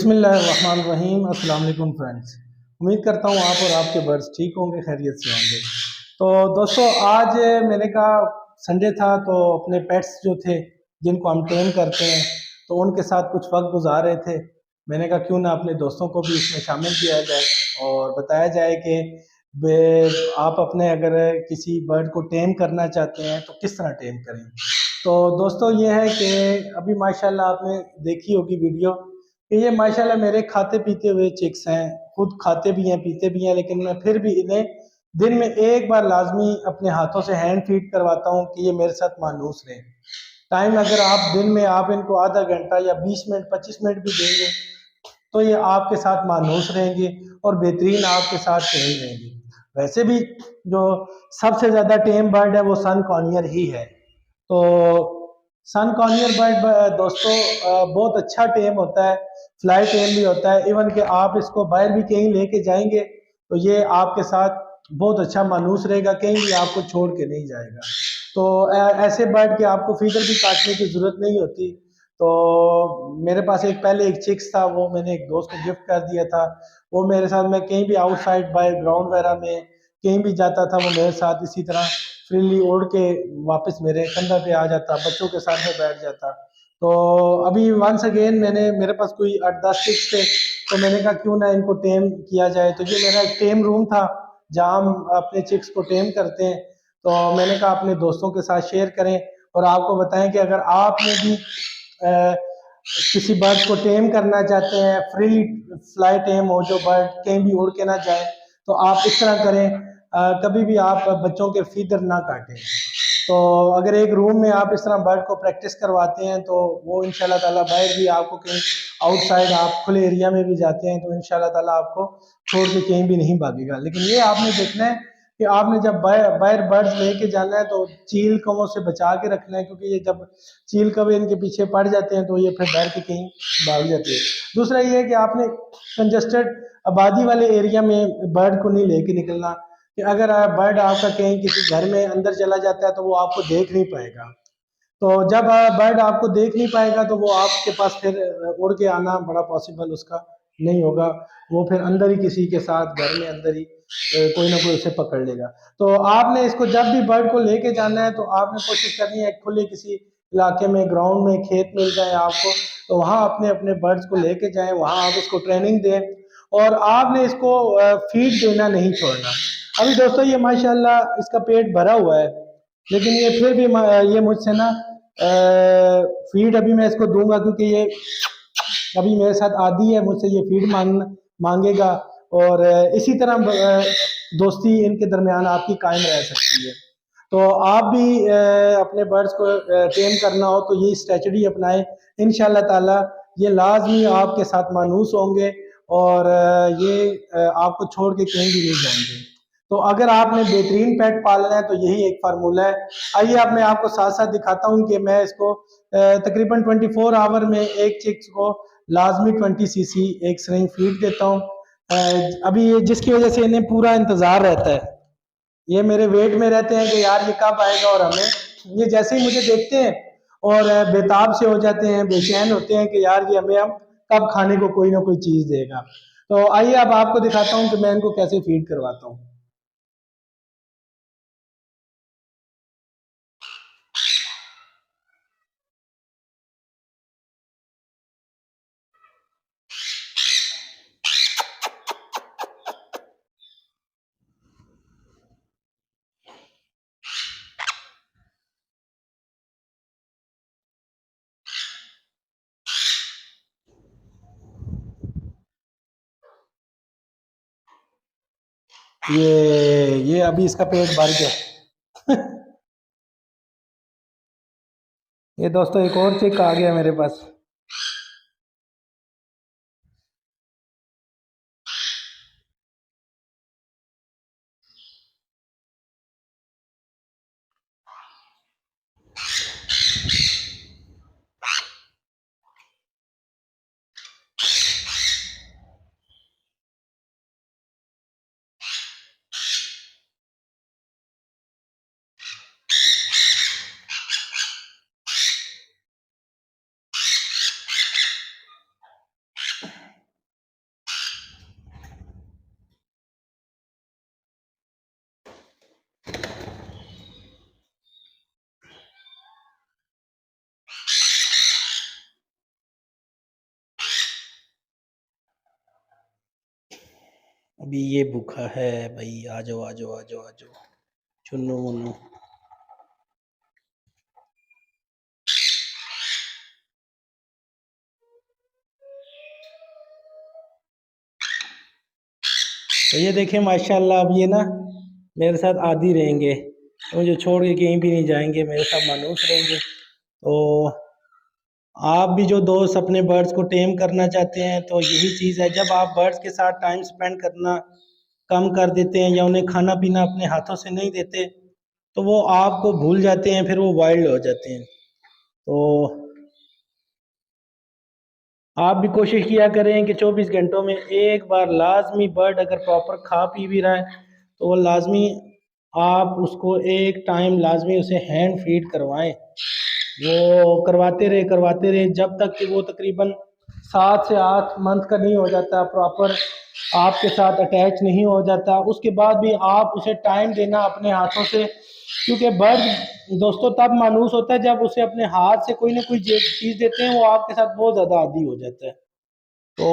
बिस्मिल्लाहिर्रहमानिर्रहीम। अस्सलाम वालेकुम फ्रेंड्स। उम्मीद करता हूँ आप और आपके बर्ड्स ठीक होंगे, खैरियत से होंगे। तो दोस्तों, आज मैंने कहा संडे था तो अपने पेट्स जो थे जिनको हम टेम करते हैं तो उनके साथ कुछ वक्त गुजार रहे थे। मैंने कहा क्यों ना अपने दोस्तों को भी इसमें शामिल किया जाए और बताया जाए कि आप अपने अगर किसी बर्ड को टेम करना चाहते हैं तो किस तरह टेम करें। तो दोस्तों, ये है कि अभी माशाल्लाह आपने देखी होगी वीडियो कि ये माशाल्लाह मेरे खाते पीते हुए चिक्स हैं। खुद खाते भी हैं, पीते भी हैं, लेकिन मैं फिर भी इन्हें दिन में एक बार लाजमी अपने हाथों से हैंड फीड करवाता हूँ कि ये मेरे साथ मानूस रहे। टाइम अगर आप दिन में आप इनको आधा घंटा या 20 मिनट 25 मिनट भी देंगे तो ये आपके साथ मानूस रहेंगे और बेहतरीन आपके साथ टेम रहेंगे। वैसे भी जो सबसे ज़्यादा टेम बर्ड है वो सन कॉर्नियर ही है। तो सन कॉर्नियर बर्ड दोस्तों बहुत अच्छा टेम होता है, फ्लाई टेम भी होता है। इवन कि आप इसको बाहर भी कहीं लेके जाएंगे तो ये आपके साथ बहुत अच्छा मानूस रहेगा, कहीं भी आपको छोड़ के नहीं जाएगा। तो ऐसे बर्ड के आपको फीडर भी काटने की जरूरत नहीं होती। तो मेरे पास एक पहले एक चिक्स था, वो मैंने एक दोस्त को गिफ्ट कर दिया था। वो मेरे साथ, मैं कहीं भी आउटसाइड बाय ग्राउंड वगैरह में कहीं भी जाता था वो मेरे साथ इसी तरह फ्रीली उड़ के वापस मेरे कंधा पे आ जाता, बच्चों के साथ में बैठ जाता। तो अभी वंस अगेन मेरे पास कोई 8-10 चिक्स थे तो मैंने कहा क्यों ना इनको टेम किया जाए। तो ये मेरा एक टेम रूम था जहाँ हम अपने चिक्स को टेम करते हैं। तो मैंने कहा अपने दोस्तों के साथ शेयर करें और आपको बताएं कि अगर आपने भी किसी बर्ड को टेम करना चाहते हैं, फ्री फ्लाई टेम हो, जो बर्ड कहीं भी उड़ के ना जाए, तो आप इस तरह करें। कभी भी आप बच्चों के फीदर ना काटें। तो अगर एक रूम में आप इस तरह बर्ड को प्रैक्टिस करवाते हैं तो वो इंशाल्लाह ताला बाहर भी आपको कहीं आउटसाइड आप खुले एरिया में भी जाते हैं तो इंशाल्लाह ताला आपको छोड़ के कहीं भी नहीं भागेगा। लेकिन ये आपने देखना है कि आपने जब बाहर बर्ड्स लेके जाना है तो चील कौवों से बचा के रखना है, क्योंकि ये जब चील कौवे इनके पीछे पड़ जाते हैं तो ये फिर डर के कहीं भाग जाते हैं। दूसरा ये है कि आपने कंजस्टेड आबादी वाले एरिया में बर्ड को नहीं लेके निकलना कि अगर बर्ड आपका कहीं किसी घर में अंदर चला जाता है तो वो आपको देख नहीं पाएगा। तो जब बर्ड आपको देख नहीं पाएगा तो वो आपके पास फिर उड़ के आना बड़ा पॉसिबल उसका नहीं होगा। वो फिर अंदर ही किसी के साथ घर में अंदर ही कोई ना कोई उसे पकड़ लेगा। तो आपने इसको जब भी बर्ड को लेके जाना है तो आपने कोशिश करनी है खुले किसी इलाके में, ग्राउंड में, खेत मिल जाए आपको तो वहाँ अपने अपने बर्ड्स को लेके जाएं, वहाँ आप इसको ट्रेनिंग दें और आपने इसको फीड देना नहीं छोड़ना। अभी दोस्तों ये माशाल्लाह इसका पेट भरा हुआ है, लेकिन ये फिर भी ये मुझसे ना फीड अभी मैं इसको दूंगा, क्योंकि ये अभी मेरे साथ आदी है, मुझसे ये फीड मांगेगा और इसी तरह दोस्ती इनके दरमियान आपकी कायम रह सकती है। तो आप भी अपने बर्ड्स को टेम करना हो तो ये स्ट्रेटजी अपनाएं। इंशाल्लाह ताला ये लाजमी आपके साथ मानूस होंगे और ये आपको छोड़ के कहीं भी नहीं जाएंगे। तो अगर आपने बेहतरीन पेट पालना है तो यही एक फार्मूला है। आइए अब मैं आपको साथ साथ दिखाता हूँ कि मैं इसको तकरीबन 24 आवर में एक चिक्स को लाजमी 20 cc एक सिरिंज फीड देता हूँ। अभी ये जिसकी वजह से इन्हें पूरा इंतजार रहता है, ये मेरे वेट में रहते हैं कि यार ये कब आएगा। और हमें ये जैसे ही मुझे देखते हैं और बेताब से हो जाते हैं, बेचैन होते हैं कि यार ये हमें अब कब खाने को कोई ना कोई चीज देगा। तो आइए अब आपको दिखाता हूँ कि मैं इनको कैसे फीड करवाता हूँ। ये अभी इसका पेट भर गया। ये दोस्तों एक और चिक आ गया मेरे पास। अभी ये भूखा है भाई, आ जाओ आ जाओ आ जाओ आ जाओ, चुन्नू मुन्नू। तो ये देखें माशाल्लाह, अब ये ना मेरे साथ आदी रहेंगे, मुझे छोड़ के कहीं भी नहीं जाएंगे, मेरे साथ मानूस रहेंगे। तो आप भी जो दोस्त अपने बर्ड्स को टेम करना चाहते हैं तो यही चीज़ है, जब आप बर्ड्स के साथ टाइम स्पेंड करना कम कर देते हैं या उन्हें खाना पीना अपने हाथों से नहीं देते तो वो आपको भूल जाते हैं, फिर वो वाइल्ड हो जाते हैं। तो आप भी कोशिश किया करें कि 24 घंटों में एक बार लाजमी बर्ड अगर प्रॉपर खा पी भी रहा है तो वो लाजमी आप उसको एक टाइम लाजमी उसे हैंड फीड करवाएं। वो करवाते रहे जब तक कि वो तकरीबन 7 से 8 मंथ का नहीं हो जाता, प्रॉपर आपके साथ अटैच नहीं हो जाता, उसके बाद भी आप उसे टाइम देना अपने हाथों से, क्योंकि बर्ड दोस्तों तब मानूस होता है जब उसे अपने हाथ से कोई ना कोई चीज़ देते हैं, वो आपके साथ बहुत ज़्यादा आदी हो जाता है। तो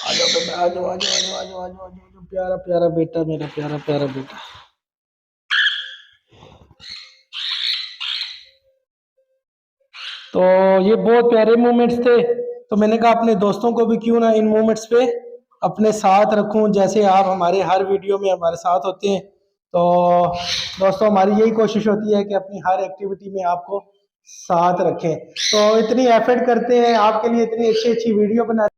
आ जाओ बेटा, आ जाओ आ जाओ आ जाओ आ जाओ आ जाओ आ जाओ, प्यारा प्यारा बेटा, मेरा प्यारा प्यारा बेटा। तो ये बहुत प्यारे मोमेंट्स थे, तो मैंने कहा अपने दोस्तों को भी क्यों ना इन मोमेंट्स पे अपने साथ रखूं, जैसे आप हमारे हर वीडियो में हमारे साथ होते हैं। तो दोस्तों हमारी यही कोशिश होती है कि अपनी हर एक्टिविटी में आपको साथ रखें, तो इतनी एफर्ट करते हैं आपके लिए, इतनी अच्छी अच्छी वीडियो बना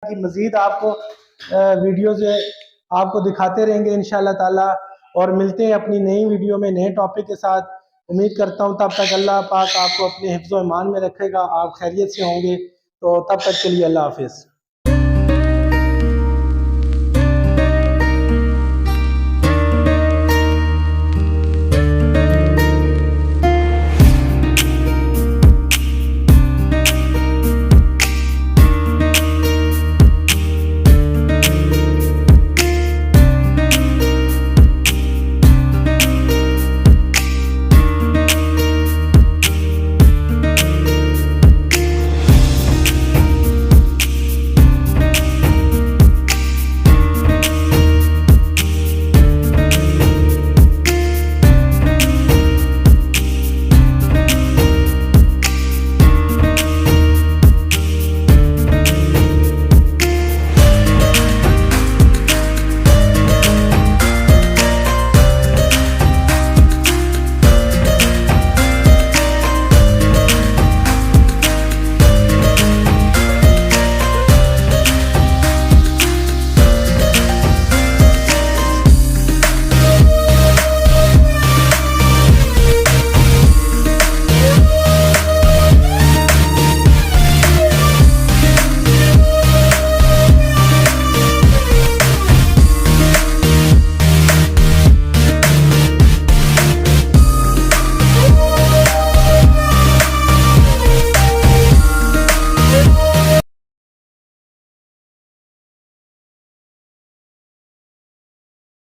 कि मज़ीद आपको वीडियोज़ आपको दिखाते रहेंगे इंशाल्लाह ताला, और मिलते हैं अपनी नई वीडियो में नए टॉपिक के साथ। उम्मीद करता हूँ तब तक अल्लाह पाक आपको अपने हिफ्ज़-ओ-ईमान में रखेगा, आप खैरियत से होंगे। तो तब तक के लिए अल्लाह हाफ़िज़।